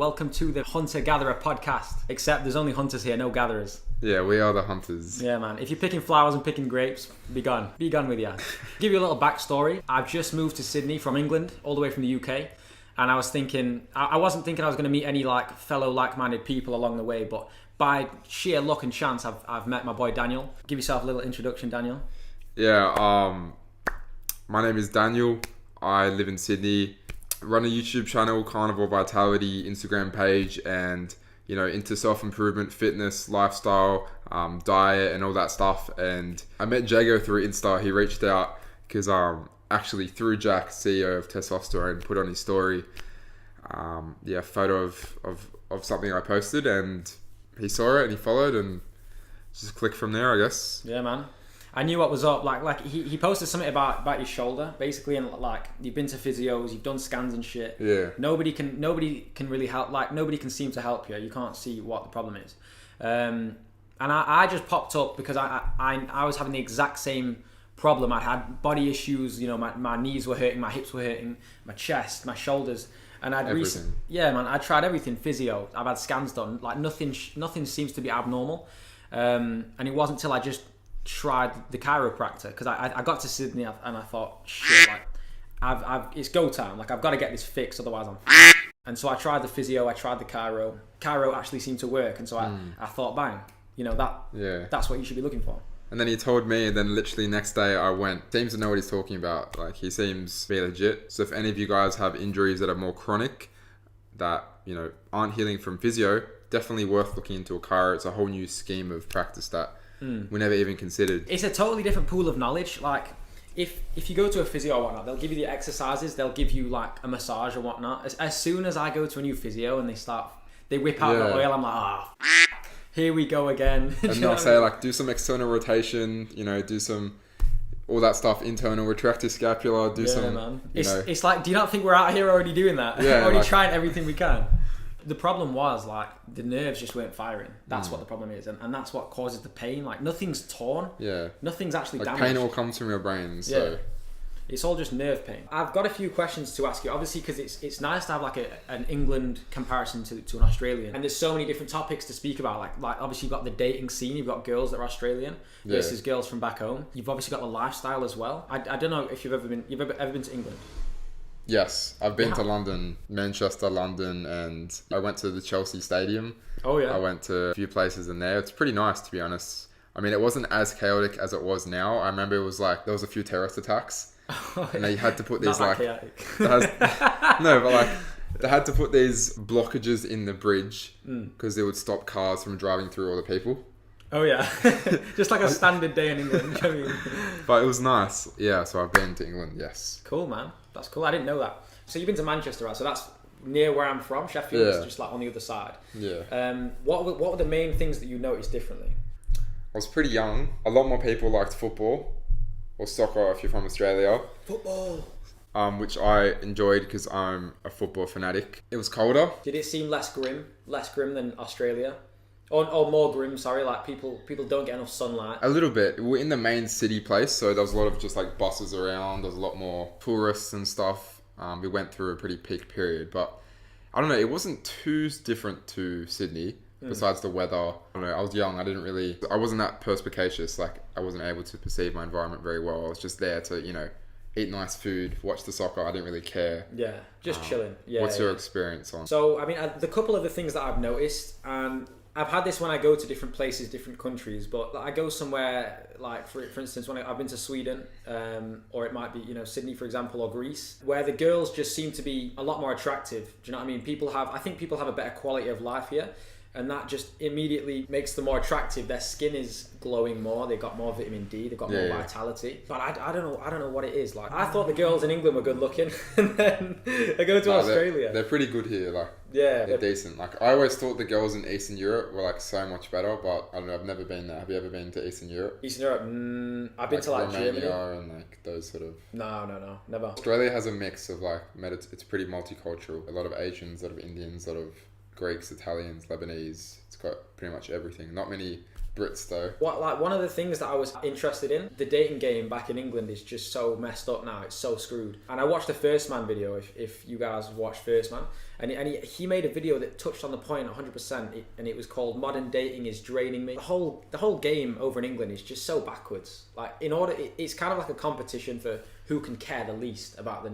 welcome to the Hunter-Gatherer podcast. Except there's only hunters here, no gatherers. Yeah, we are the hunters. Yeah, man. If you're picking flowers and picking grapes, be gone. Be gone with you. Give you a little backstory. I've just moved to Sydney from England, all the way from the UK. And I was thinking, I wasn't thinking I was going to meet any fellow like-minded people along the way, but by sheer luck and chance, I've met my boy Daniel. Give yourself a little introduction, Daniel. Yeah, my name is Daniel. I live in Sydney. Run a YouTube channel, Carnivore Vitality, Instagram page, and into self-improvement, fitness, lifestyle, diet, and all that stuff. And I met Jago through Insta. He reached out because actually through Jack, CEO of Testosterone, put on his story a photo of something I posted, and he saw it and he followed, and just clicked from there, I guess. Yeah, man. I knew what was up. Like he posted something about your shoulder, basically, and you've been to physios, you've done scans and shit. Yeah. Nobody can really help. Nobody can seem to help you. You can't see what the problem is. And I just popped up because I was having the exact same problem. I had body issues. My knees were hurting, my hips were hurting, my chest, my shoulders, and I tried everything physio. I've had scans done. Nothing seems to be abnormal. And it wasn't until I just tried the chiropractor, because I got to Sydney and I thought, shit, it's go time. I've got to get this fixed, otherwise I'm and so I tried the physio, I tried the chiro actually seemed to work, and so I thought, bang, that's what you should be looking for. And then he told me, and then literally next day I went. Seems to know what he's talking about. He seems to be legit. So if any of you guys have injuries that are more chronic, that aren't healing from physio, definitely worth looking into a chiro. It's a whole new scheme of practice that we never even considered. It's a totally different pool of knowledge. If you go to a physio or whatnot, they'll give you the exercises, they'll give you a massage or whatnot. As soon as I go to a new physio and they whip out the oil, I'm like, here we go again. And they'll say do some external rotation, do some all that stuff, internal, retract your scapula, do some, man. It's like, do you not think we're out here already doing that? Yeah, already trying everything we can. The problem was the nerves just weren't firing. That's what the problem is, and that's what causes the pain. Nothing's torn. Yeah. Nothing's actually damaged. Pain all comes from your brain. So. Yeah. It's all just nerve pain. I've got a few questions to ask you, obviously, because it's nice to have an England comparison to an Australian, and there's so many different topics to speak about. Obviously you've got the dating scene, you've got girls that are Australian versus girls from back home. You've obviously got the lifestyle as well. I don't know if you've ever been to England. Yes, I've been to London, Manchester, London, and I went to the Chelsea Stadium. Oh yeah. I went to a few places in there. It's pretty nice, to be honest. I mean, it wasn't as chaotic as it was now. I remember it was there was a few terrorist attacks, and they had to put these they had to put these blockages in the bridge because they would stop cars from driving through all the people. Oh yeah, just like a standard day in England. You know what I mean? But it was nice. Yeah, so I've been to England. Yes. Cool, man. That's cool. I didn't know that. So you've been to Manchester, right? So that's near where I'm from. Sheffield is just on the other side. Yeah. What were the main things that you noticed differently? I was pretty young. A lot more people liked football or soccer if you're from Australia. Football. Which I enjoyed because I'm a football fanatic. It was colder. Did it seem less grim than Australia? Or more grim, sorry, people don't get enough sunlight. A little bit. We're in the main city place, so there was a lot of just buses around. There was a lot more tourists and stuff. We went through a pretty peak period, but I don't know, it wasn't too different to Sydney, besides the weather. I don't know, I was young, I wasn't that perspicacious, I wasn't able to perceive my environment very well. I was just there to, eat nice food, watch the soccer. I didn't really care. Yeah, just chilling. Yeah. What's your experience on? So, I mean, the couple of the things that I've noticed, I've had this when I go to different places, different countries, but I go somewhere for instance, when I've been to Sweden, or it might be, Sydney, for example, or Greece, where the girls just seem to be a lot more attractive. Do you know what I mean? I think people have a better quality of life here, and that just immediately makes them more attractive. Their skin is glowing more. They've got more vitamin D. They've got more vitality. But I don't know what it is. I thought the girls in England were good looking, and then I go to Australia. They're pretty good here. They're decent. I always thought the girls in Eastern Europe were so much better, but I don't know. I've never been there. Have you ever been to Eastern Europe? Eastern Europe? I've been to Romania Germany and those sort of. No, never. Australia has a mix of it's pretty multicultural. A lot of Asians, a lot of Indians, a lot of Greeks, Italians, Lebanese. It's got pretty much everything. Not many Brits though. One of the things that I was interested in, the dating game back in England is just so messed up now. It's so screwed. And I watched the First Man video, if you guys watched First Man, and he made a video that touched on the point 100%, and it was called "Modern Dating is Draining Me." The whole game over in England is just so backwards. Like, it's kind of like a competition for who can care the least about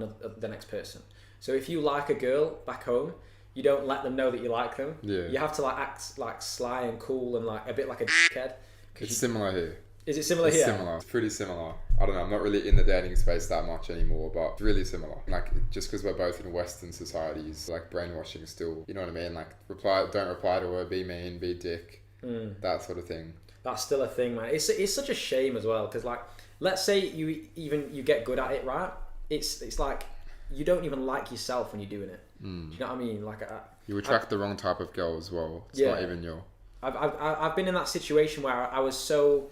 the next person. So if you like a girl back home, you don't let them know that you like them. Yeah. You have to like act like sly and cool and like a bit like a dickhead. It's similar here. Is it similar here? Similar. It's pretty similar. I don't know. I'm not really in the dating space that much anymore, but it's really similar. Like, just because we're both in Western societies, like brainwashing is still, you know what I mean? Like, don't reply to her, be mean, be a dick, that sort of thing. That's still a thing, man. It's such a shame as well, because like, let's say you get good at it, right? It's like you don't even like yourself when you're doing it. Do you know what I mean? Like, you attract the wrong type of girl as well. It's not even your. I've been in that situation where I was so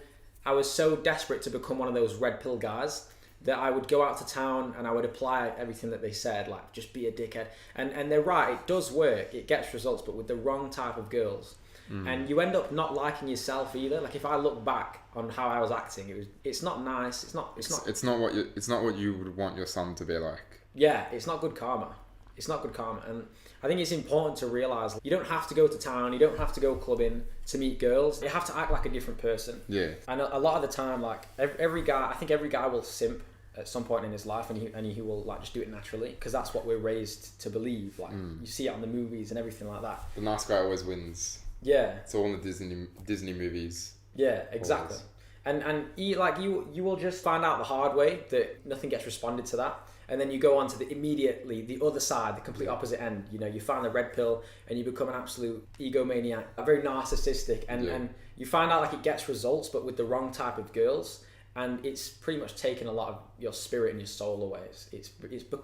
desperate to become one of those red pill guys that I would go out to town and I would apply everything that they said, like, just be a dickhead. And they're right, it does work, it gets results, but with the wrong type of girls. And you end up not liking yourself either. Like, if I look back on how I was acting, it's not nice. It's not what you would want your son to be like. Yeah, it's not good karma. It's not good karma. And I think it's important to realise you don't have to go to town, you don't have to go clubbing to meet girls. You have to act like a different person. Yeah. And a lot of the time, like, every guy will simp at some point in his life, and he will like just do it naturally, because that's what we're raised to believe. Like, you see it on the movies and everything like that. The nice guy always wins. Yeah. It's all in the Disney movies. Yeah, exactly. Always. And you will just find out the hard way that nothing gets responded to that. And then you go on to the other side, the complete opposite end. You know, you find the red pill and you become an absolute egomaniac, very narcissistic, and you find out like it gets results, but with the wrong type of girls, and it's pretty much taken a lot of your spirit and your soul away.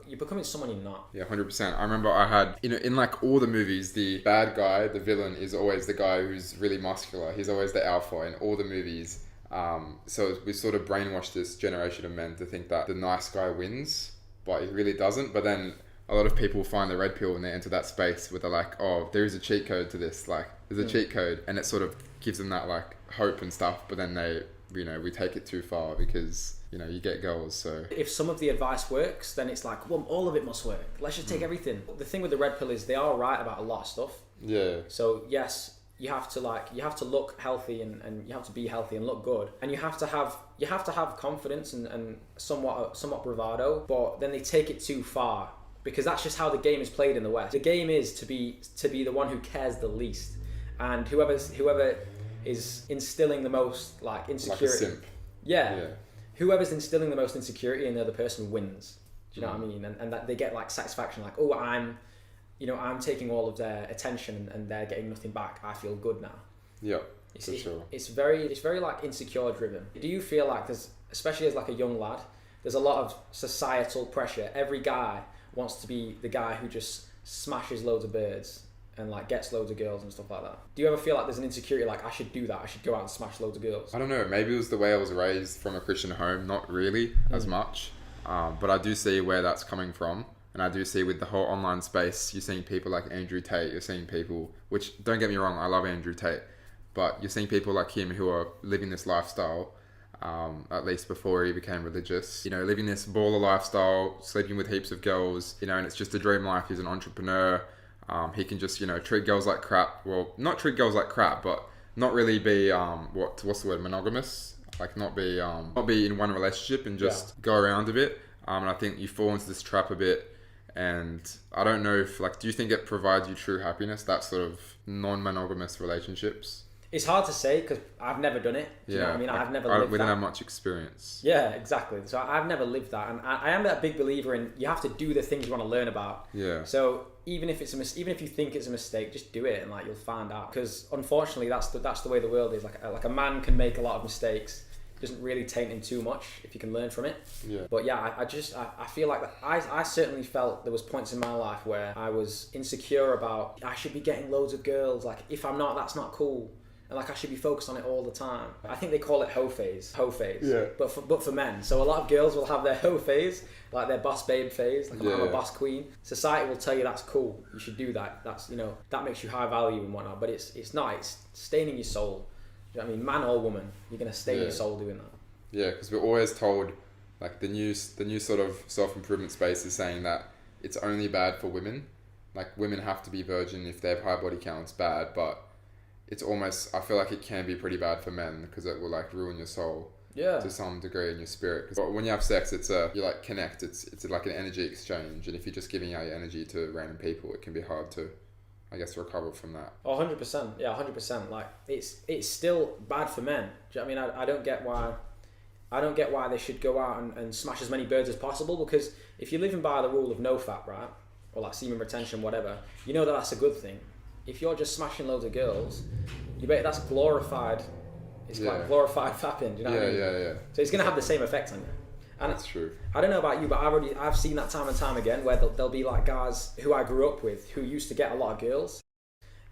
You're becoming someone you're not. Yeah, 100%. I remember I had, in like all the movies, the bad guy, the villain, is always the guy who's really muscular. He's always the alpha in all the movies. So we sort of brainwashed this generation of men to think that the nice guy wins, but he really doesn't. But then a lot of people find the red pill and they enter that space where they're like, oh, there is a cheat code to this. Like, there's a cheat code, and it sort of gives them that like hope and stuff. But then we take it too far because, you get girls. So if some of the advice works, then it's like, well, all of it must work. Let's just take everything. The thing with the red pill is they are right about a lot of stuff. Yeah. So yes, you have to look healthy and you have to be healthy and look good, and you have to have confidence and somewhat bravado, but then they take it too far, because that's just how the game is played in the West. The game is to be the one who cares the least, and whoever is instilling the most like insecurity. Like a simp. Yeah. Whoever's instilling the most insecurity in the other person wins. Do you know what I mean? And that they get like satisfaction, like, oh, I'm taking all of their attention and they're getting nothing back. I feel good now. Yeah, for sure. It's very like insecure driven. Do you feel like especially as like a young lad, there's a lot of societal pressure? Every guy wants to be the guy who just smashes loads of birds and like gets loads of girls and stuff like that. Do you ever feel like there's an insecurity, like, I should do that, I should go out and smash loads of girls? I don't know, maybe it was the way I was raised from a Christian home, not really as much, but I do see where that's coming from. And I do see with the whole online space, you're seeing people like Andrew Tate, you're seeing people, which, don't get me wrong, I love Andrew Tate, but you're seeing people like him who are living this lifestyle, at least before he became religious, living this baller lifestyle, sleeping with heaps of girls, and it's just a dream life. He's an entrepreneur. He can just, treat girls like crap. Well, not treat girls like crap, but not really be, what's the word, monogamous? Like not be in one relationship and just go around a bit. And I think you fall into this trap a bit. And I don't know if, do you think it provides you true happiness, that sort of non-monogamous relationships? It's hard to say, because I've never done it. Do you know what I mean? I've never lived that. We don't have much experience. Yeah, exactly. So I've never lived that. And I am a big believer in, you have to do the things you want to learn about. Yeah. So even if you think it's a mistake, just do it, and you'll find out. Because unfortunately, that's the way the world is. Like a man can make a lot of mistakes. Doesn't really taint him too much if you can learn from it. Yeah. But yeah, I feel like that. I certainly felt there was points in my life where I was insecure about, I should be getting loads of girls. Like, if I'm not, that's not cool. And I should be focused on it all the time. I think they call it hoe phase. Yeah. But for men. So a lot of girls will have their hoe phase, like their boss babe phase, like I'm a boss queen. Society will tell you that's cool. You should do that. That's, that makes you high value and whatnot. But it's not. It's staining your soul. you know what I mean? Man or woman, you're going to stay in your soul doing that. Yeah, because we're always told, like the new sort of self-improvement space is saying that it's only bad for women. Like women have to be virgin if they have high body counts, bad, but it's almost, I feel like it can be pretty bad for men because it will like ruin your soul to some degree in your spirit. Because when you have sex, you like connect. It's like an energy exchange, and if you're just giving out your energy to random people, it can be hard to, I guess, recover from that. Oh, 100%. Yeah, 100%. Like it's still bad for men. Do you know what I mean? I don't get why. I don't get why they should go out and smash as many birds as possible, because if you're living by the rule of no fat, right, or like semen retention, whatever, you know that that's a good thing. If you're just smashing loads of girls, you bet that's glorified. It's quite glorified fapping. Do you know what I mean? Yeah. So it's going to have the same effect on you. And that's true. I don't know about you, but I've seen that time and time again where there'll be like guys who I grew up with who used to get a lot of girls,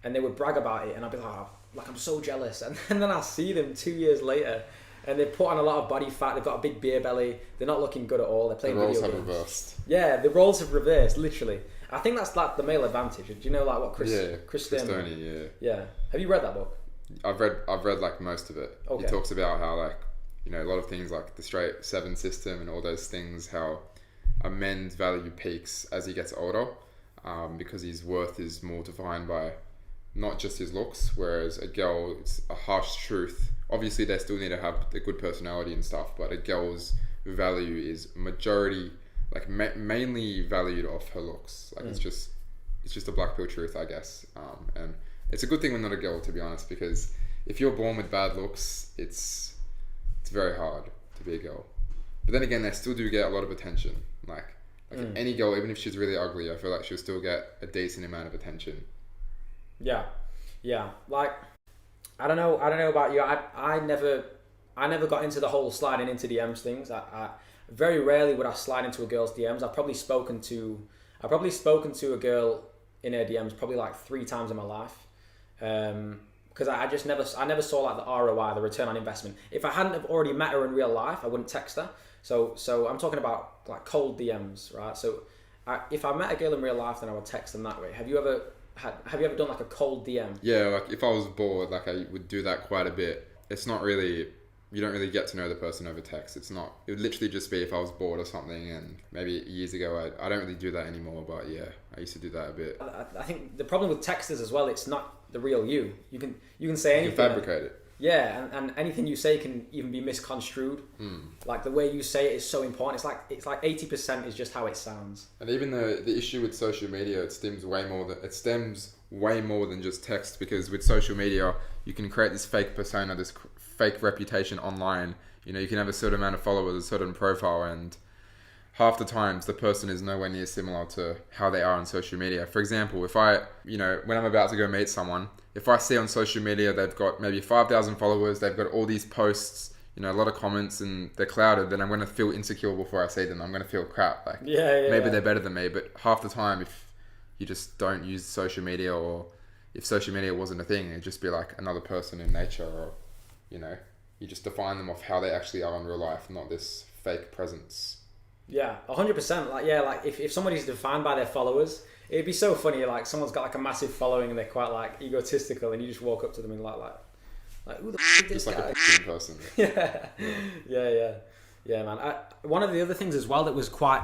and they would brag about it, and I'd be like I'm so jealous, and then I'll see them 2 years later, and they've put on a lot of body fat, they've got a big beer belly, they're not looking good at all, they're playing video games. The roles have reversed. Yeah, the roles have reversed, literally. I think that's like the male advantage. Do you know like what Chris Stoney, yeah. Have you read that book? I've read like most of it. Okay. He talks about how like, you know, a lot of things like the straight 7 system and all those things, how a man's value peaks as he gets older, because his worth is more defined by not just his looks, whereas a girl, it's a harsh truth. Obviously they still need to have a good personality and stuff, but a girl's value is majority, like mainly valued off her looks. Like it's just a black pill truth, I guess. And it's a good thing we're not a girl, to be honest, because if you're born with bad looks, it's very hard to be a girl. But then again, they still do get a lot of attention. Like any girl, even if she's really ugly, I feel like she'll still get a decent amount of attention. Yeah. Like, I don't know about you. I never got into the whole sliding into DMs things. I very rarely would I slide into a girl's DMs. I've probably spoken to a girl in her DMs probably like 3 times in my life. Because I never saw like the ROI, the return on investment. If I hadn't have already met her in real life, I wouldn't text her. So I'm talking about like cold DMs, right? So if I met a girl in real life, then I would text them that way. Have you ever done like a cold DM? Yeah, like if I was bored, like I would do that quite a bit. It's not really, you don't really get to know the person over text. It would literally just be if I was bored or something, and maybe years ago, I don't really do that anymore, but yeah, I used to do that a bit. I think the problem with texters as well, it's not the real you. You can say anything. You can fabricate it. Yeah, and anything you say can even be misconstrued. Like the way you say it is so important. It's like 80% is just how it sounds. And even the issue with social media, it stems way more than just text, because with social media, you can create this fake persona, this fake reputation online. You know, you can have a certain amount of followers, a certain profile, and half the times the person is nowhere near similar to how they are on social media. For example, if when I'm about to go meet someone, if I see on social media they've got maybe 5,000 followers, they've got all these posts, you know, a lot of comments, and they're clouded, then I'm going to feel insecure before I see them. I'm going to feel crap. Like, maybe they're better than me, but half the time, if you just don't use social media, or if social media wasn't a thing, it'd just be like another person in nature, or, you know, you just define them off how they actually are in real life, not this fake presence. Yeah, 100%. Like if somebody's defined by their followers, it'd be so funny. Like someone's got like a massive following and they're quite like egotistical, and you just walk up to them and like who the f*** is this guy? Just like a person. Yeah, man. One of the other things as well that was quite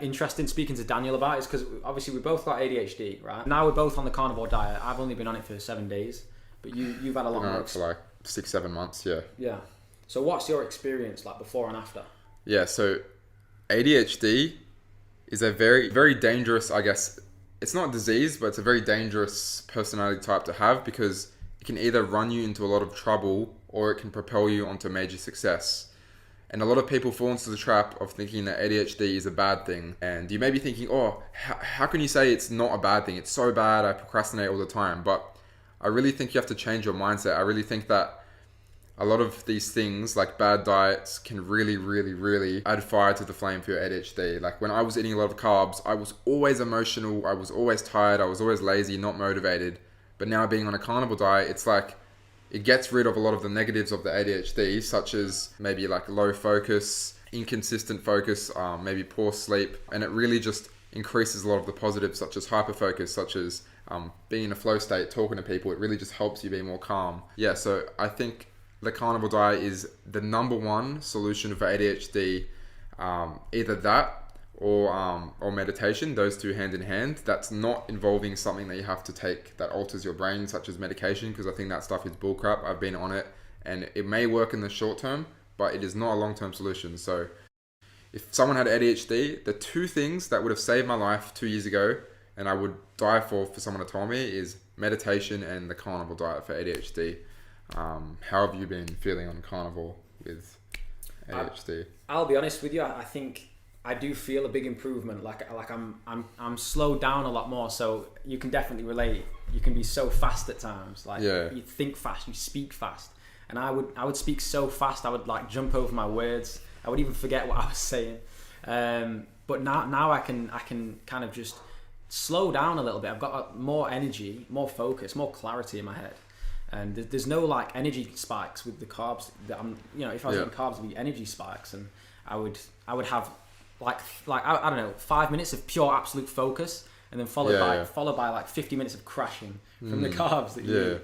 interesting speaking to Daniel about is because obviously we both got ADHD, right? Now we're both on the carnivore diet. I've only been on it for 7 days, but you've had a long break. For like 6-7 months, yeah. Yeah. So what's your experience like before and after? Yeah, so ADHD is a very, very dangerous, I guess, it's not a disease, but it's a very dangerous personality type to have, because it can either run you into a lot of trouble or it can propel you onto major success. And a lot of people fall into the trap of thinking that ADHD is a bad thing. And you may be thinking, how can you say it's not a bad thing? It's so bad, I procrastinate all the time. But I really think you have to change your mindset. I really think that a lot of these things, like bad diets, can really, really, really add fire to the flame for your ADHD. Like when I was eating a lot of carbs, I was always emotional, I was always tired, I was always lazy, not motivated. But now being on a carnivore diet, it's like, it gets rid of a lot of the negatives of the ADHD, such as maybe like low focus, inconsistent focus, maybe poor sleep. And it really just increases a lot of the positives, such as hyperfocus, such as being in a flow state, talking to people, it really just helps you be more calm. Yeah, so I think the carnivore diet is the number one solution for ADHD. Either that or meditation, those two hand in hand. That's not involving something that you have to take that alters your brain, such as medication, because I think that stuff is bullcrap. I've been on it, and it may work in the short term, but it is not a long-term solution. So if someone had ADHD, the two things that would have saved my life 2 years ago, and I would die for someone to tell me, is meditation and the carnivore diet for ADHD. How have you been feeling on carnivore with ADHD? I'll be honest with you. I think I do feel a big improvement. Like I'm slowed down a lot more. So you can definitely relate. You can be so fast at times. Like you think fast, you speak fast, and I would speak so fast. I would like jump over my words. I would even forget what I was saying. But now I can kind of just slow down a little bit. I've got more energy, more focus, more clarity in my head. And there's no like energy spikes with the carbs that I'm, if I was eating carbs, it'd be energy spikes, and I would have like I don't know, 5 minutes of pure absolute focus, and then followed by like 50 minutes of crashing from the carbs that you eat.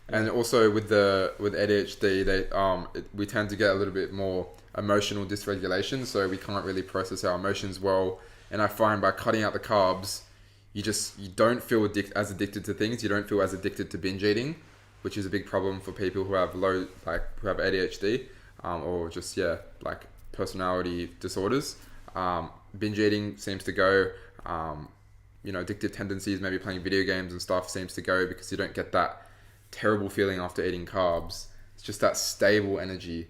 And also with ADHD, we tend to get a little bit more emotional dysregulation, so we can't really process our emotions well. And I find by cutting out the carbs, you don't feel as addicted to things. You don't feel as addicted to binge eating, which is a big problem for people who have who have ADHD, or just like personality disorders. Binge eating seems to go. Addictive tendencies, maybe playing video games and stuff, seems to go because you don't get that terrible feeling after eating carbs. It's just that stable energy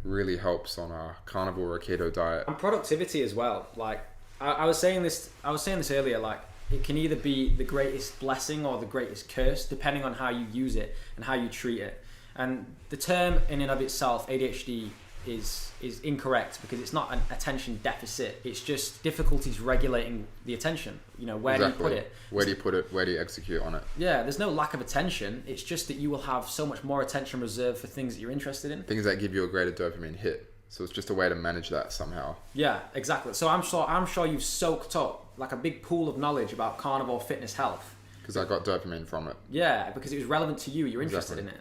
really helps on a carnivore or keto diet. And productivity as well. Like I was saying this earlier. Like it can either be the greatest blessing or the greatest curse, depending on how you use it and how you treat it. And the term in and of itself, ADHD, is incorrect, because it's not an attention deficit. It's just difficulties regulating the attention. Where do you put it? Where do you put it? Where do you execute on it? Yeah, there's no lack of attention. It's just that you will have so much more attention reserved for things that you're interested in. Things that give you a greater dopamine hit. So it's just a way to manage that somehow. Yeah, exactly. So I'm sure you've soaked up like a big pool of knowledge about carnivore fitness health. Because I got dopamine from it. Yeah, because it was relevant to you. You're interested in it.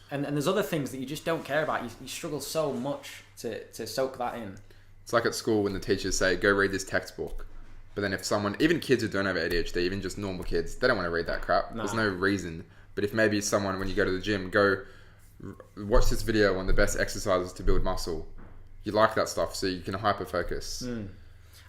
And there's other things that you just don't care about. You struggle so much to soak that in. It's like at school when the teachers say, go read this textbook. But then if someone, even kids who don't have ADHD, even just normal kids, they don't want to read that crap. No. There's no reason. But if maybe someone, when you go to the gym, go watch this video on the best exercises to build muscle. You like that stuff, so you can hyper-focus.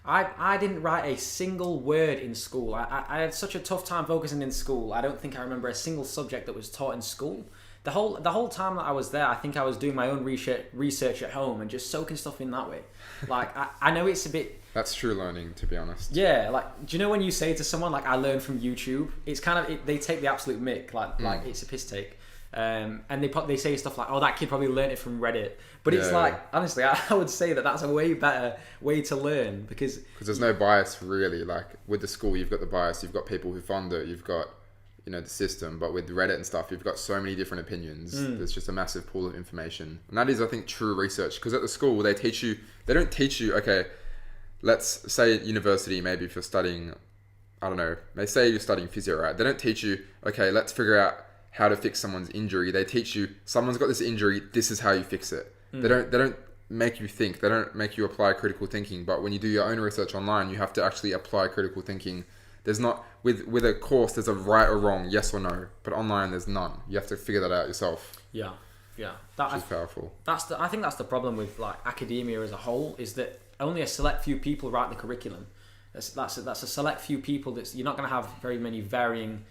I didn't write a single word in school. I had such a tough time focusing in school. I don't think I remember a single subject that was taught in school. The whole time that I was there, I think I was doing my own research at home and just soaking stuff in that way. Like, I know it's a bit... That's true learning, to be honest. Yeah, like, do you know when you say to someone, like, I learned from YouTube? It's kind of... they take the absolute mick, like it's a piss take. And they say stuff like, oh, that kid probably learned it from Reddit. But it's like, honestly, I would say that's a way better way to learn, because there's no bias, really. Like, with the school, you've got the bias. You've got people who fund it. You've got... the system, but with Reddit and stuff, you've got so many different opinions. There's just a massive pool of information, and that is, I think, true research. Because at the school, they don't teach you, okay, let's say at university, maybe if you're studying, I don't know, they say you're studying physio, right? They don't teach you, okay, let's figure out how to fix someone's injury. They teach you, someone's got this injury, this is how you fix it. They don't make you think, they don't make you apply critical thinking. But when you do your own research online, you have to actually apply critical thinking. There's not, with a course, there's a right or wrong, yes or no. But online, there's none. You have to figure that out yourself. Yeah. Which is powerful. I think that's the problem with like academia as a whole, is that only a select few people write the curriculum. That's a select few people. You're not going to have very many varying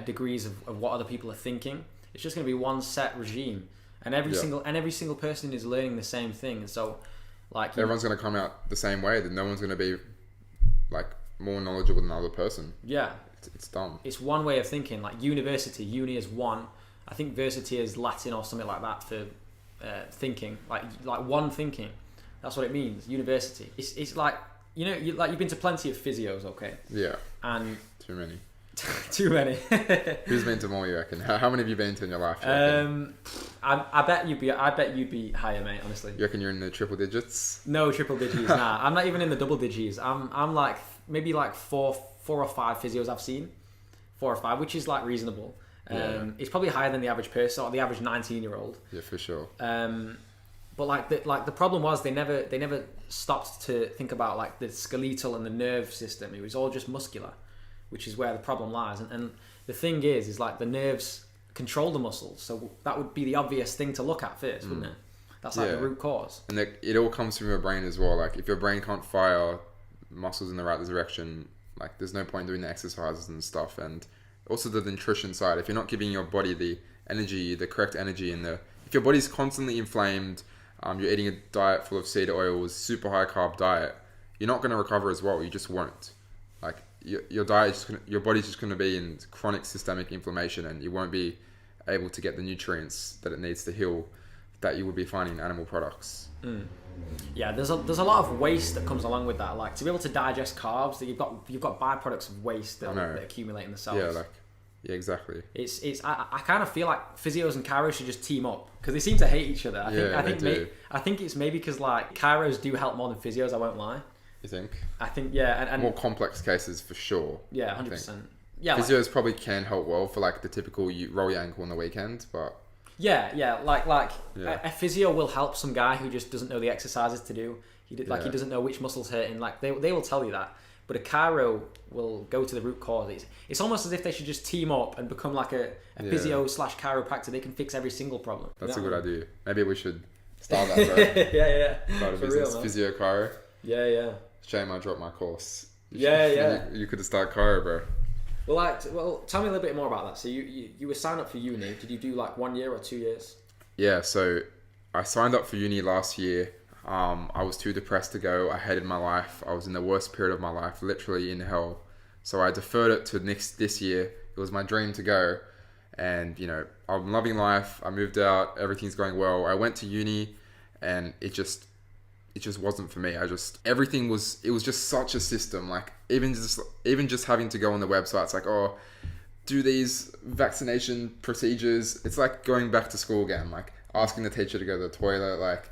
degrees of what other people are thinking. It's just going to be one set regime, and every single person is learning the same thing. And so, like, everyone's going to come out the same way. That no one's going to be like more knowledgeable than another person. Yeah, it's dumb. It's one way of thinking. Like uni is one. I think versity is Latin or something like that for thinking. Like one thinking. That's what it means. University. It's like, you've been to plenty of physios, okay? Yeah. And too many. Too many. Who's been to more, you reckon? How many have you been to in your life? I bet you'd be higher, mate, honestly. You reckon you're in the triple digits? No triple digits, nah. I'm not even in the double digits. I'm like maybe like four or five physios I've seen. 4 or 5, which is like reasonable. Yeah. It's probably higher than the average person or the average 19-year-old. Yeah, for sure. But the problem was they never stopped to think about like the skeletal and the nerve system. It was all just muscular, which is where the problem lies. And the thing is like the nerves control the muscles, so that would be the obvious thing to look at first, wouldn't it? That's like the root cause. And it all comes from your brain as well. Like if your brain can't fire muscles in the right direction, like there's no point doing the exercises and stuff. And also the nutrition side, if you're not giving your body the energy, the correct energy, and if your body's constantly inflamed, you're eating a diet full of seed oils, super high carb diet, you're not going to recover as well. You just won't. Like your diet, your body's just going to be in chronic systemic inflammation, and you won't be able to get the nutrients that it needs to heal that you would be finding in animal products. Yeah, there's a lot of waste that comes along with that. Like to be able to digest carbs, that you've got byproducts of waste that accumulate in the cells. Yeah, exactly. I kind of feel like physios and chiros should just team up because they seem to hate each other. I think it's maybe because like chiros do help more than physios. I won't lie. You think? I think and more complex cases for sure. Yeah, 100%. Yeah, physios probably can help well for like the typical you roll your ankle on the weekend, but a physio will help some guy who just doesn't know the exercises to do. He doesn't know which muscle's hurting. Like they will tell you that. But a chiro will go to the root cause. It's almost as if they should just team up and become like a physio / chiropractor. They can fix every single problem. That's a good idea. Maybe we should start that, bro. Yeah. Start a business, real, physio chiro. Yeah. Shame I dropped my course. You could have started chiro, bro. Well, tell me a little bit more about that. So you were signed up for uni. Did you do like 1 year or 2 years? Yeah, so I signed up for uni last year. I was too depressed to go. I hated my life. I was in the worst period of my life, literally in hell. So I deferred it to this year. It was my dream to go. And, I'm loving life. I moved out. Everything's going well. I went to uni and it just wasn't for me. It was just such a system. Like even just having to go on the website, it's like, oh, do these vaccination procedures. It's like going back to school again, like asking the teacher to go to the toilet, like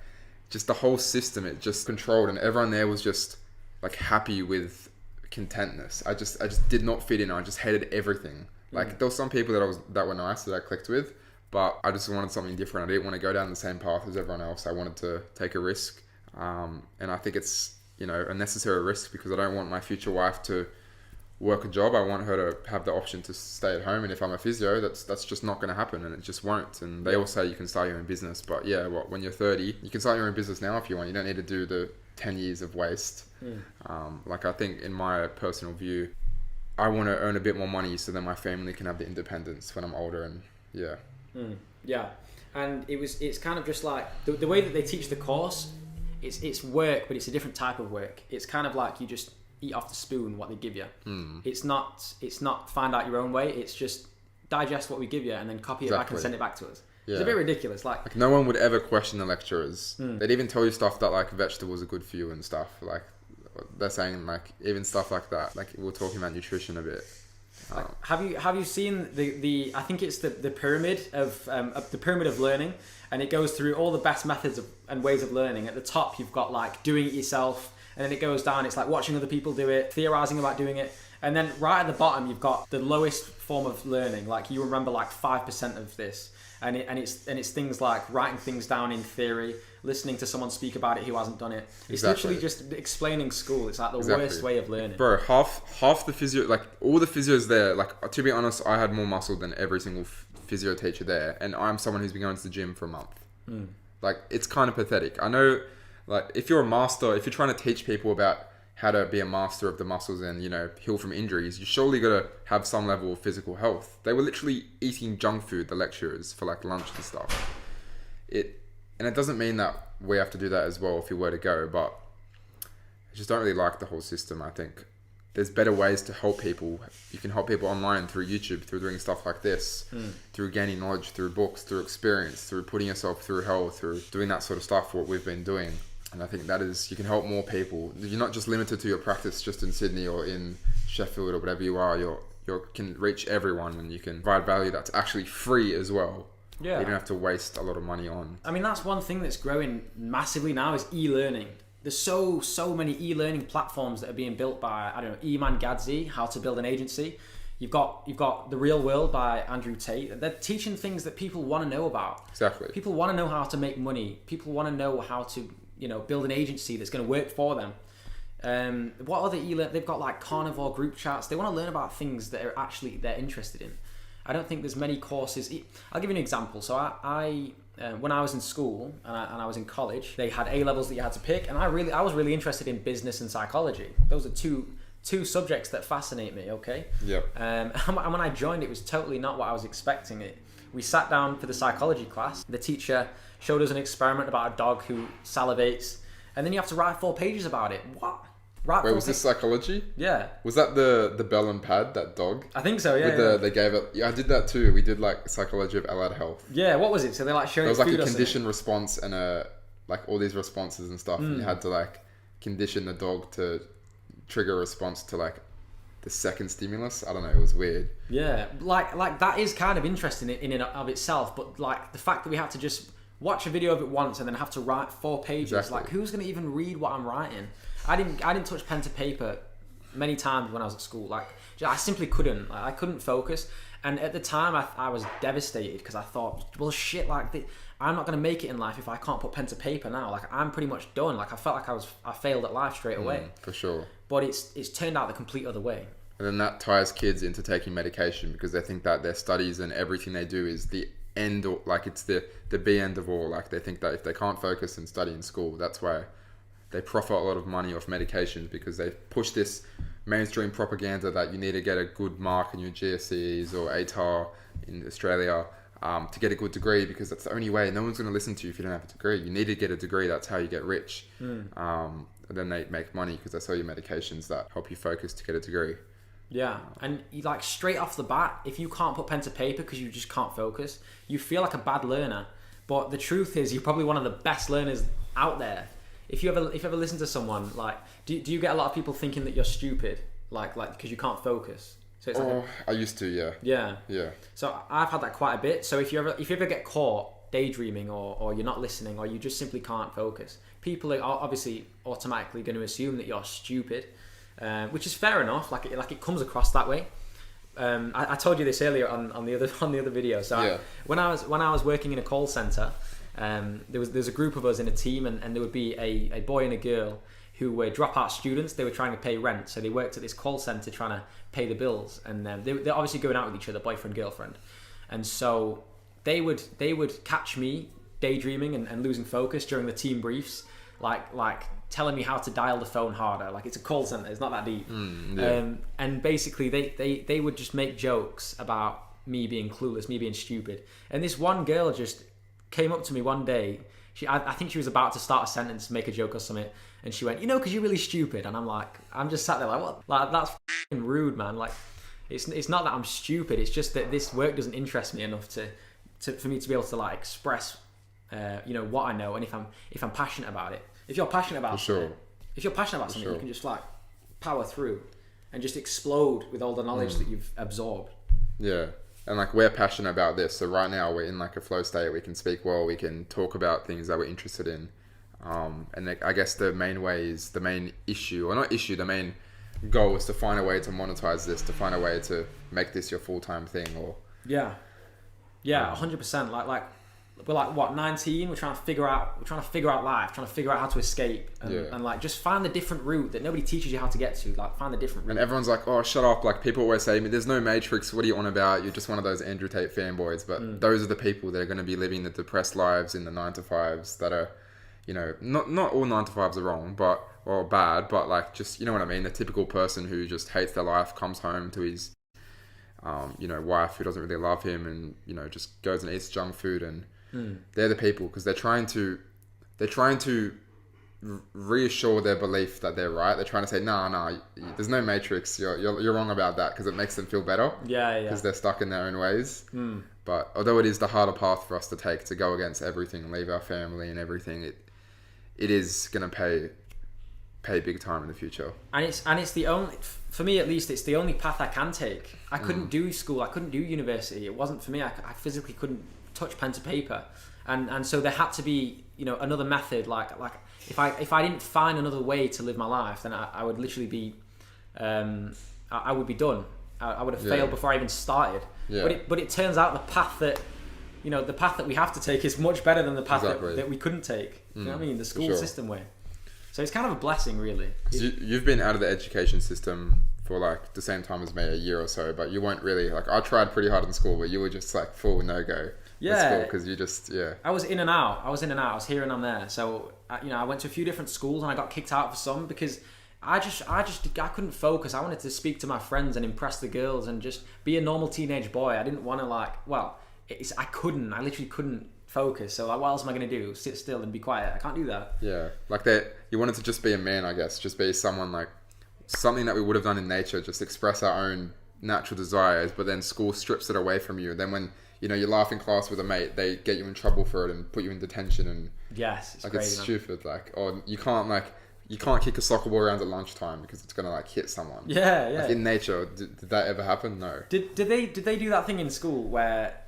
just the whole system, it just controlled, and everyone there was just like happy with contentness. I just did not fit in. I just hated everything. Like there were some people that were nice that I clicked with, but I just wanted something different. I didn't want to go down the same path as everyone else. I wanted to take a risk. And I think it's, a necessary risk because I don't want my future wife to work a job. I want her to have the option to stay at home. And if I'm a physio, that's just not going to happen, and it just won't. And they all say you can start your own business, but when you're 30, you can start your own business now if you want. You don't need to do the 10 years of waste. I think in my personal view, I want to earn a bit more money so that my family can have the independence when I'm older. And and it's kind of just like the way that they teach the course. It's work, but it's a different type of work. It's kind of like you just eat off the spoon what they give you. It's not find out your own way. It's just digest what we give you and then copy it back and send it back to us. Yeah. It's a bit ridiculous. Like no one would ever question the lecturers. They'd even tell you stuff that like vegetables are good for you and stuff. Like they're saying like even stuff like that. Like we're talking about nutrition a bit. Have you seen the I think it's the pyramid of the pyramid of learning, and it goes through all the best methods and ways of learning. At the top you've got like doing it yourself, and then it goes down, it's like watching other people do it, theorizing about doing it, and then right at the bottom you've got the lowest form of learning, like you remember like 5% of this, and it's things like writing things down in theory, listening to someone speak about it who hasn't done it. It's literally just explaining school. It's like the worst way of learning. Bro, half the physio, like all the physios there, like to be honest, I had more muscle than every single physio teacher there, and I'm someone who's been going to the gym for a month. Like it's kind of pathetic. I know, like if you're a master, if you're trying to teach people about how to be a master of the muscles and heal from injuries, you surely got to have some level of physical health. They were literally eating junk food, the lecturers, for like lunch and stuff. And it doesn't mean that we have to do that as well if you were to go, but I just don't really like the whole system. I think there's better ways to help people. You can help people online through YouTube, through doing stuff like this, through gaining knowledge, through books, through experience, through putting yourself through hell, through doing that sort of stuff, what we've been doing. And I think that is, you can help more people. You're not just limited to your practice just in Sydney or in Sheffield or whatever you are. You can reach everyone, and you can provide value that's actually free as well. Yeah. You don't have to waste a lot of money on. I mean, that's one thing that's growing massively now is e-learning. There's so many e-learning platforms that are being built by, I don't know, Iman Gadzi, how to build an agency. You've got The Real World by Andrew Tate. They're teaching things that people want to know about. Exactly. People want to know how to make money. People want to know how to, build an agency that's going to work for them. What other they've got like Carnivore group chats. They want to learn about things that they're interested in. I don't think there's many courses. I'll give you an example. So I when I was in school and I was in college, they had A levels that you had to pick, and I was really interested in business and psychology. Those are two subjects that fascinate me. Okay. Yep. And when I joined, it was totally not what I was expecting. We sat down for the psychology class. The teacher showed us an experiment about a dog who salivates, and then you have to write 4 pages about it. What? Wait, was this psychology? Yeah. Was that the Bell and Pad, that dog? I think so, yeah. They gave it... Yeah, I did that too. We did like psychology of allied health. Yeah, what was it? So they like showing There was like food a condition response and like all these responses and stuff. And you had to like condition the dog to trigger a response to like the second stimulus. I don't know, it was weird. Yeah, like that is kind of interesting in and of itself, but like the fact that we had to just watch a video of it once and then have to write 4 pages. Exactly. Like, who's going to even read what I'm writing? I didn't touch pen to paper many times when I was at school. Like, I simply couldn't. Like, I couldn't focus. And at the time, I was devastated because I thought, well, shit, like, I'm not going to make it in life if I can't put pen to paper now. Like, I'm pretty much done. Like, I felt like I failed at life straight away. For sure. But it's turned out the complete other way. And then that ties kids into taking medication because they think that their studies and everything they do is the end, or like it's the be end of all. Like, they think that if they can't focus and study in school, that's why they profit a lot of money off medications, because they push this mainstream propaganda that you need to get a good mark in your GCSEs or ATAR in Australia to get a good degree, because that's the only way. No one's going to listen to you if you don't have a degree. You need to get a degree. That's how you get rich. And then they make money because they sell you medications that help you focus to get a degree. Yeah, and like straight off the bat, if you can't put pen to paper because you just can't focus, you feel like a bad learner. But the truth is, you're probably one of the best learners out there. If you ever listen to someone, like, do you get a lot of people thinking that you're stupid, like because you can't focus? So it's I used to, yeah. Yeah. So I've had that quite a bit. So if you ever get caught daydreaming or you're not listening or you just simply can't focus, people are obviously automatically going to assume that you're stupid, which is fair enough. Like it comes across that way. I told you this earlier on the other video. So yeah. When I was working in a call center. There's a group of us in a team, and there would be a boy and a girl who were dropout students. They were trying to pay rent, so they worked at this call center trying to pay the bills, and they're obviously going out with each other, boyfriend, girlfriend, and so they would catch me daydreaming and losing focus during the team briefs, like telling me how to dial the phone harder. Like, it's a call center, it's not that deep. And basically they would just make jokes about me being clueless, me being stupid, and this one girl just came up to me one day. I think she was about to start a sentence, make a joke or something, and she went, because you're really stupid. And I'm just sat there like, what? Like, that's f***ing rude, man. Like, it's not that I'm stupid. It's just that this work doesn't interest me enough for me to be able to like express, what I know, and if I'm passionate about it. If you're passionate about something, you can just like power through and just explode with all the knowledge that you've absorbed. Yeah. And like, we're passionate about this, so right now we're in like a flow state. We can speak well, we can talk about things that we're interested in, and I guess the main goal is to find a way to monetize this, to find a way to make this your full-time thing. Or 100%. Like we're like, what, 19? We're trying to figure out life, trying to figure out how to escape, and like just find the different route that nobody teaches you how to get to. Like, find the different route. And everyone's like, oh, shut up. Like, people always say to me, there's no Matrix. What are you on about? You're just one of those Andrew Tate fanboys. But those are the people that are going to be living the depressed lives in the 9-to-5s that are, not all 9-to-5s are wrong, or bad, but like, just, you know what I mean? The typical person who just hates their life, comes home to his, wife who doesn't really love him, and, just goes and eats junk food. And they're the people, because they're trying to reassure their belief that they're right. They're trying to say, no, there's no Matrix. You're wrong about that, because it makes them feel better. Yeah. Because they're stuck in their own ways. But although it is the harder path for us to take, to go against everything and leave our family and everything, it is going to pay big time in the future. And it's the only, for me at least, it's the only path I can take. I couldn't do school. I couldn't do university. It wasn't for me. I physically couldn't touch pen to paper, and so there had to be another method. Like if I didn't find another way to live my life, then I would literally be I would be done. I would have failed before I even started. Yeah. But it turns out the path that we have to take is much better than the path that we couldn't take. You know what I mean? The school system way. So it's kind of a blessing, really. You've been out of the education system for like the same time as me, a year or so, but you weren't really like, I tried pretty hard in school, but you were just like full no-go. Yeah, because you just I was in and out. I was here and I'm there. So I went to a few different schools and I got kicked out for some because I couldn't focus. I wanted to speak to my friends and impress the girls and just be a normal teenage boy. I didn't want to I literally couldn't focus. So like, what else am I going to do? Sit still and be quiet? I can't do that. Yeah, like that. You wanted to just be a man, I guess. Just be someone like something that we would have done in nature. Just express our own natural desires. But then school strips it away from you. And then when you laugh in class with a mate, they get you in trouble for it and put you in detention. And yes, it's like crazy, it's stupid. Like, or you can't kick a soccer ball around at lunchtime because it's gonna like hit someone. Yeah. Like in nature, did that ever happen? No. Did they do that thing in school where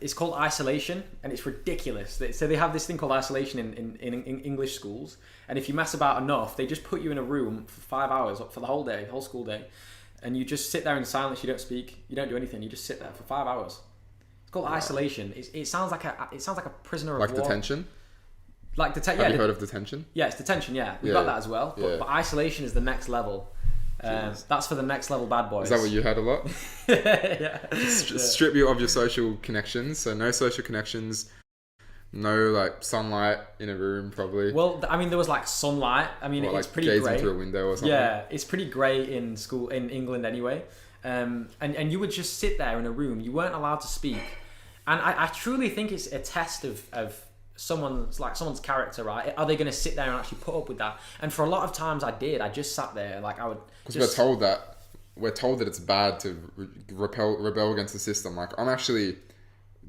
it's called isolation and it's ridiculous? So they have this thing called isolation in English schools, and if you mess about enough, they just put you in a room for 5 hours for the whole school day, and you just sit there in silence. You don't speak. You don't do anything. You just sit there for 5 hours. It's called isolation. It sounds like a prisoner of war. Like detention. Like Have you heard of detention? Yeah, it's detention. Yeah, we've got that as well. But isolation is the next level. That's for the next level bad boys. Is that what you had a lot? Yeah. Strip you of your social connections. So no social connections. No like sunlight in a room probably. Well, I mean, there was like sunlight. I mean, it's pretty gazing grey. through a window or something. Yeah, it's pretty grey in school in England anyway. And you would just sit there in a room. You weren't allowed to speak. And I truly think it's a test of someone's character, right? Are they going to sit there and actually put up with that? And for a lot of times I did. I just sat there, like I would. Because we're told that it's bad to rebel against the system. Like I'm actually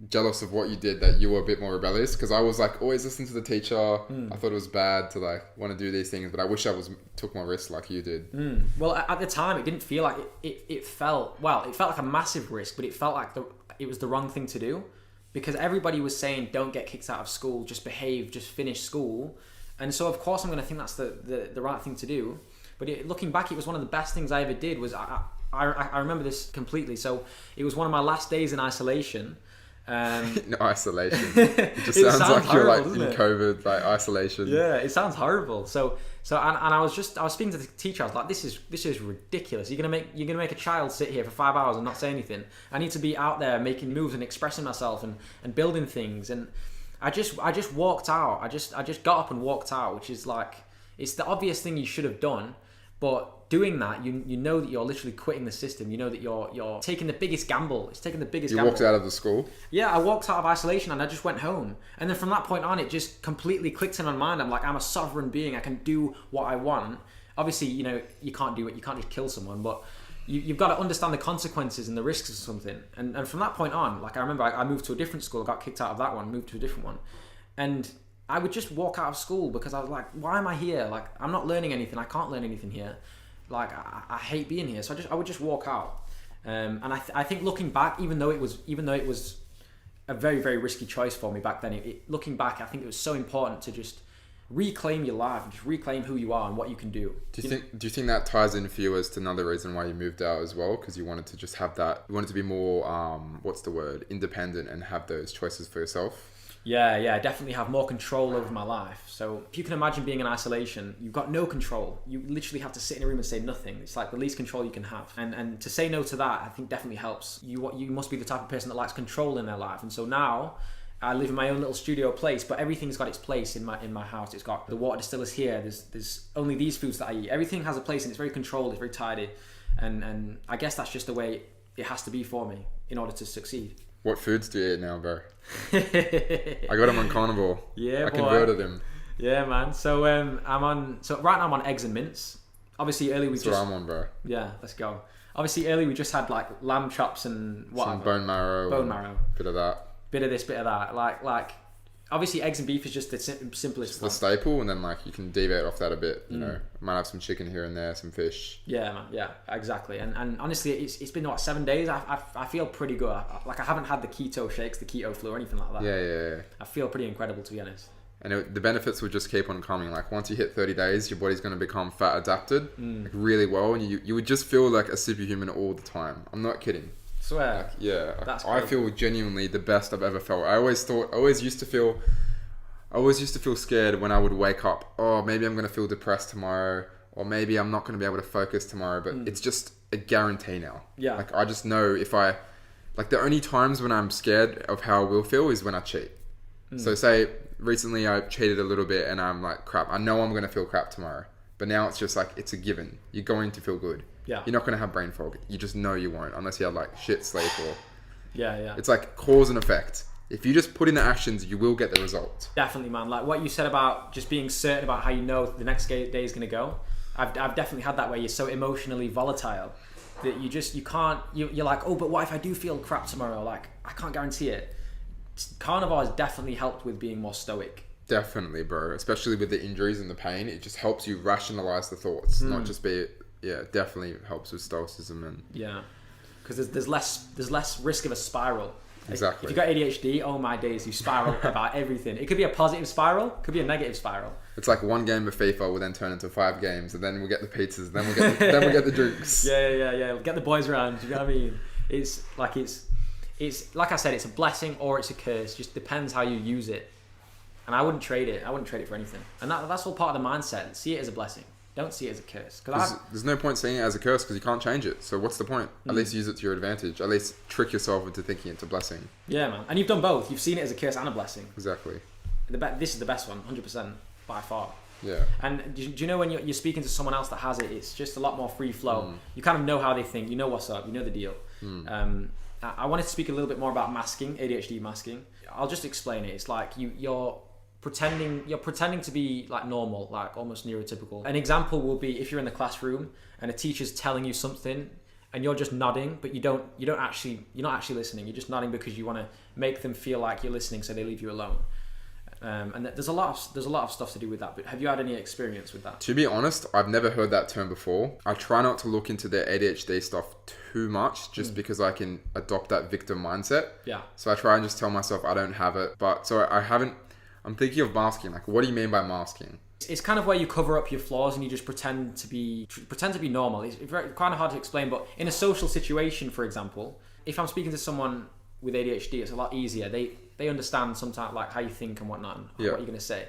jealous of what you did, that you were a bit more rebellious, because I was like always listening to the teacher. I thought it was bad to like want to do these things, but I wish I took more risks like you did. Well, at the time it didn't feel like it felt like a massive risk, but it felt like it was the wrong thing to do, because everybody was saying don't get kicked out of school, just behave, just finish school. And so of course I'm going to think that's the right thing to do. But looking back, it was one of the best things I ever did. Was I remember this completely. So it was one of my last days in isolation. In isolation. It just sounds like horrible, you're like in COVID, like isolation. Yeah, it sounds horrible. So I was speaking to the teacher. I was like, this is ridiculous. You're gonna make a child sit here for 5 hours and not say anything. I need to be out there making moves and expressing myself and building things. And I just walked out. I just got up and walked out, which is like, it's the obvious thing you should have done. But doing that, you know that you're literally quitting the system. You know that you're taking the biggest gamble. It's taking the biggest gamble. You walked out of the school? Yeah, I walked out of isolation and I just went home. And then from that point on, it just completely clicked in my mind. I'm like, I'm a sovereign being. I can do what I want. Obviously, you can't do it. You can't just kill someone. But you've got to understand the consequences and the risks of something. And from that point on, like I remember I moved to a different school. I got kicked out of that one, moved to a different one. And I would just walk out of school because I was like, why am I here? Like, I'm not learning anything. I can't learn anything here. Like, I hate being here. So I would just walk out. And I think looking back, even though it was a very, very risky choice for me back then, looking back, I think it was so important to just reclaim your life, just reclaim who you are and what you can do. Do you think that ties in for you as to another reason why you moved out as well? Because you wanted to just have that, you wanted to be more, independent and have those choices for yourself? Yeah, definitely have more control over my life. So if you can imagine being in isolation, you've got no control. You literally have to sit in a room and say nothing. It's like the least control you can have. And to say no to that, I think definitely helps. You must be the type of person that likes control in their life. And so now I live in my own little studio place, but everything's got its place in my house. It's got the water distillers here. There's only these foods that I eat. Everything has a place and it's very controlled. It's very tidy. And I guess that's just the way it has to be for me in order to succeed. What foods do you eat now, bro? I got them on Carnivore. Yeah, I converted them. Yeah, man. So right now I'm on eggs and mince. Obviously early That's what I'm on, bro. Yeah, let's go. Obviously early we just had like lamb chops and whatever. Some bone marrow. Bit of that. Bit of this, bit of that. Like obviously eggs and beef is just the simplest. The staple, and then like you can deviate off that a bit. You know, might have some chicken here and there, some fish. Yeah, man. Yeah, exactly. And honestly, it's been 7 days. I feel pretty good. I haven't had the keto shakes, the keto flu, or anything like that. Yeah. I feel pretty incredible, to be honest. And the benefits will just keep on coming. Like once you hit 30 days, your body's going to become fat adapted like really well, and you would just feel like a superhuman all the time. I'm not kidding. Swear. Like, yeah, That's I crazy. feel genuinely the best I've ever felt. I always used to feel scared when I would wake up. Oh, maybe I'm going to feel depressed tomorrow, or maybe I'm not going to be able to focus tomorrow. But it's just a guarantee now. Yeah. Like I just know like the only times when I'm scared of how I will feel is when I cheat. So say recently I cheated a little bit and I'm like, crap, I know I'm going to feel crap tomorrow. But now it's just like, it's a given. You're going to feel good. Yeah. You're not going to have brain fog. You just know you won't, unless you have like shit sleep or... Yeah. It's like cause and effect. If you just put in the actions, you will get the result. Definitely, man. Like what you said about just being certain about how you know the next day is going to go. I've definitely had that where you're so emotionally volatile that you're like, oh, but what if I do feel crap tomorrow? Like, I can't guarantee it. Carnivore has definitely helped with being more stoic. Definitely, bro. Especially with the injuries and the pain, it just helps you rationalize the thoughts, not just be... Yeah, it definitely helps with stoicism and... Yeah, because there's less risk of a spiral. Exactly. If you've got ADHD, oh my days, you spiral about everything. It could be a positive spiral, could be a negative spiral. It's like one game of FIFA will then turn into 5 games, and then we'll get the pizzas, then we'll get the drinks. Yeah. Get the boys around. You know what I mean? It's like like I said, it's a blessing or it's a curse. Just depends how you use it. And I wouldn't trade it. I wouldn't trade it for anything. And that's all part of the mindset. See it as a blessing. Don't see it as a curse. There's no point seeing it as a curse because you can't change it. So what's the point? At least use it to your advantage. At least trick yourself into thinking it's a blessing. Yeah, man. And you've done both. You've seen it as a curse and a blessing. Exactly. This is the best one, 100% by far. Yeah. And do you know when you're speaking to someone else that has it, it's just a lot more free flow. You kind of know how they think. You know what's up. You know the deal. I wanted to speak a little bit more about masking, ADHD masking. I'll just explain it. It's like you're pretending to be like normal, like almost neurotypical. An example will be if you're in the classroom and a teacher's telling you something and you're just nodding, but you're not actually listening. You're just nodding because you want to make them feel like you're listening, so they leave you alone. And there's a lot of stuff to do with that. But have you had any experience with that? To be honest, I've never heard that term before. I try not to look into the ADHD stuff too much, just because I can adopt that victim mindset. Yeah. So I try and just tell myself I don't have it. But so I haven't. I'm thinking of masking. Like, what do you mean by masking? It's kind of where you cover up your flaws and you just pretend to be normal. It's kind of hard to explain, but in a social situation, for example, if I'm speaking to someone with ADHD, it's a lot easier. They understand sometimes like how you think and whatnot, and what you're going to say.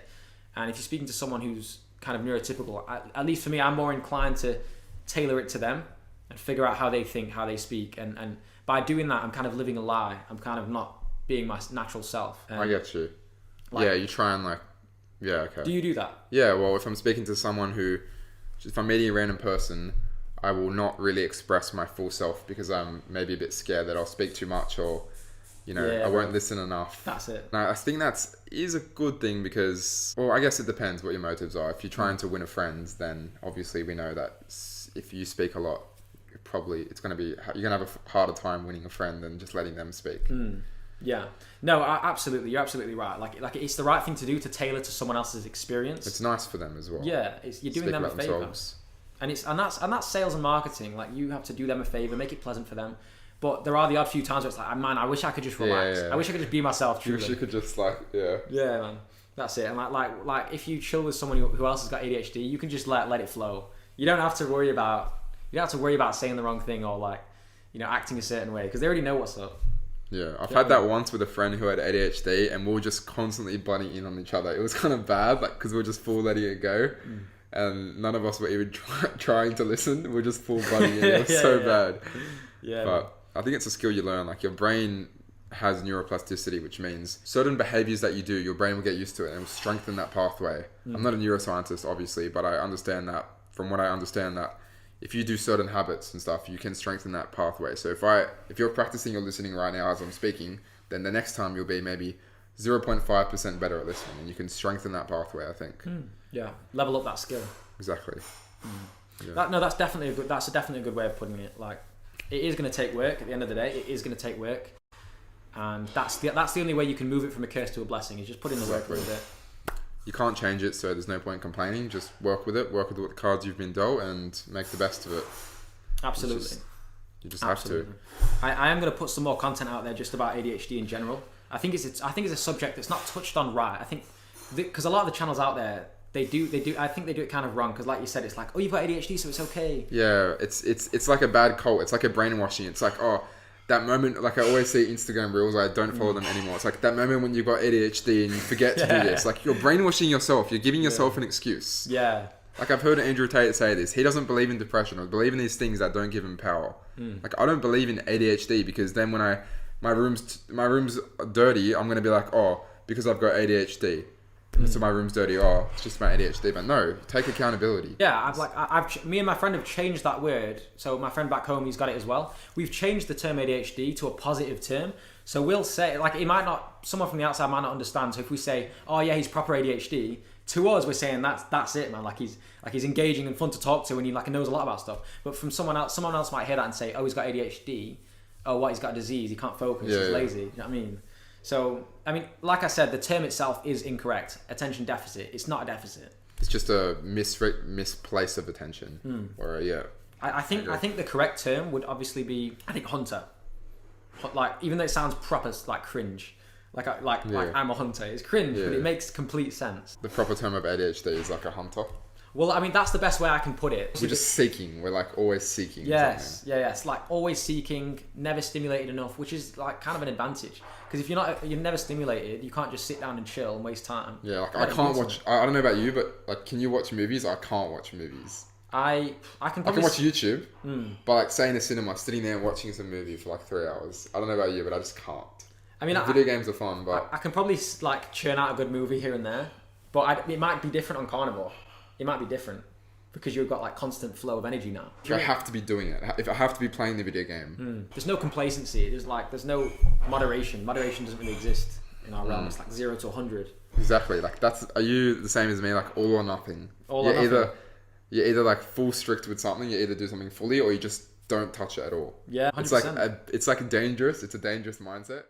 And if you're speaking to someone who's kind of neurotypical, at least for me, I'm more inclined to tailor it to them and figure out how they think, how they speak, and by doing that, I'm kind of living a lie. I'm kind of not being my natural self. I get you. Like, you try and okay. Do you do that? Yeah, well, if I'm speaking to someone if I'm meeting a random person, I will not really express my full self because I'm maybe a bit scared that I'll speak too much or, I won't listen enough. That's it. Now, I think is a good thing because, well, I guess it depends what your motives are. If you're trying to win a friend, then obviously we know that if you speak a lot, you're going to have a harder time winning a friend than just letting them speak. Yeah. No, absolutely. You're absolutely right. Like it's the right thing to do to tailor to someone else's experience. It's nice for them as well. Yeah, you're doing them a favor. And that's sales and marketing. Like you have to do them a favor, make it pleasant for them. But there are the odd few times where it's like, man, I wish I could just relax. Yeah. I wish I could just be myself. Truly. You wish you could just Yeah, man. That's it. And like if you chill with someone who else has got ADHD, you can just let it flow. You don't have to worry about saying the wrong thing or acting a certain way because they already know what's up. Yeah, I've had that once with a friend who had ADHD and we were just constantly butting in on each other. It was kind of bad, because we were just full letting it go. And none of us were even trying to listen. We were just full butting in. It was so bad. Yeah. But I think it's a skill you learn. Like your brain has neuroplasticity, which means certain behaviors that you do, your brain will get used to it and it will strengthen that pathway. I'm not a neuroscientist, obviously, but I understand that that if you do certain habits and stuff, you can strengthen that pathway. So if you're practicing or listening right now as I'm speaking, then the next time you'll be maybe 0.5% better at listening, and you can strengthen that pathway, I think. Yeah, level up that skill. Exactly. Yeah. That's definitely a good way of putting it. Like, it is going to take work. At the end of the day, it is going to take work, and that's the only way you can move it from a curse to a blessing. Is just put in the work a little bit. You can't change it, so there's no point complaining. Just work with what cards you've been dealt and make the best of it. Absolutely. You just have to. I am going to put some more content out there just about ADHD in general. I think it's a subject that's not touched on right. I think because a lot of the channels out there, they do. I think they do it kind of wrong because, like you said, it's like, oh, you've got ADHD, so it's okay. Yeah, it's like a bad cult. It's like a brainwashing. It's like, oh, that moment, like I always see Instagram reels, I don't follow them anymore. It's like that moment when you've got ADHD and you forget to do this. Like you're brainwashing yourself. You're giving yourself an excuse. Yeah. Like I've heard Andrew Tate say this. He doesn't believe in depression or believe in these things that don't give him power. Like I don't believe in ADHD because then when my room's dirty, I'm gonna be like, oh, because I've got ADHD. So my room's dirty. Oh, it's just my ADHD. But no, take accountability. Yeah, me and my friend have changed that word. So my friend back home, he's got it as well. We've changed the term ADHD to a positive term. So we'll say, like, it might not, someone from the outside might not understand. So if we say, oh yeah, he's proper ADHD, to us we're saying that's it, man. Like he's engaging and fun to talk to, and he like knows a lot about stuff. But from someone else might hear that and say, oh, he's got ADHD. Oh, what? He's got a disease. He can't focus. He's lazy. You know what I mean? So, I mean, like I said, the term itself is incorrect. Attention deficit. It's not a deficit. It's just a misplace of attention. Or I think the correct term would obviously be, I think, hunter. Like, even though it sounds proper, like cringe. Like I'm a hunter. It's cringe, but it makes complete sense. The proper term of ADHD is like a hunter. Well, I mean, that's the best way I can put it. We're just seeking. We're like always seeking. Yes, something. Yeah. It's like always seeking, never stimulated enough, which is like kind of an advantage. Because if you're never stimulated, you can't just sit down and chill and waste time. Yeah, like I can't watch. I don't know about you, but like, can you watch movies? I can't watch movies. I can watch YouTube, but like say in the cinema, sitting there and watching some movie for like 3 hours. I don't know about you, but I just can't. I mean, video games are fun, but I can probably like churn out a good movie here and there, but it might be different on Carnivore. It might be different because you've got like constant flow of energy now. If I have to be doing it, if I have to be playing the video game, there's no complacency. There's no moderation. Moderation doesn't really exist in our realm. It's like 0 to 100. Exactly. Like are you the same as me? Like all or nothing. All or nothing. You're either like full strict with something. You either do something fully, or you just don't touch it at all. Yeah, 100%. It's a dangerous mindset.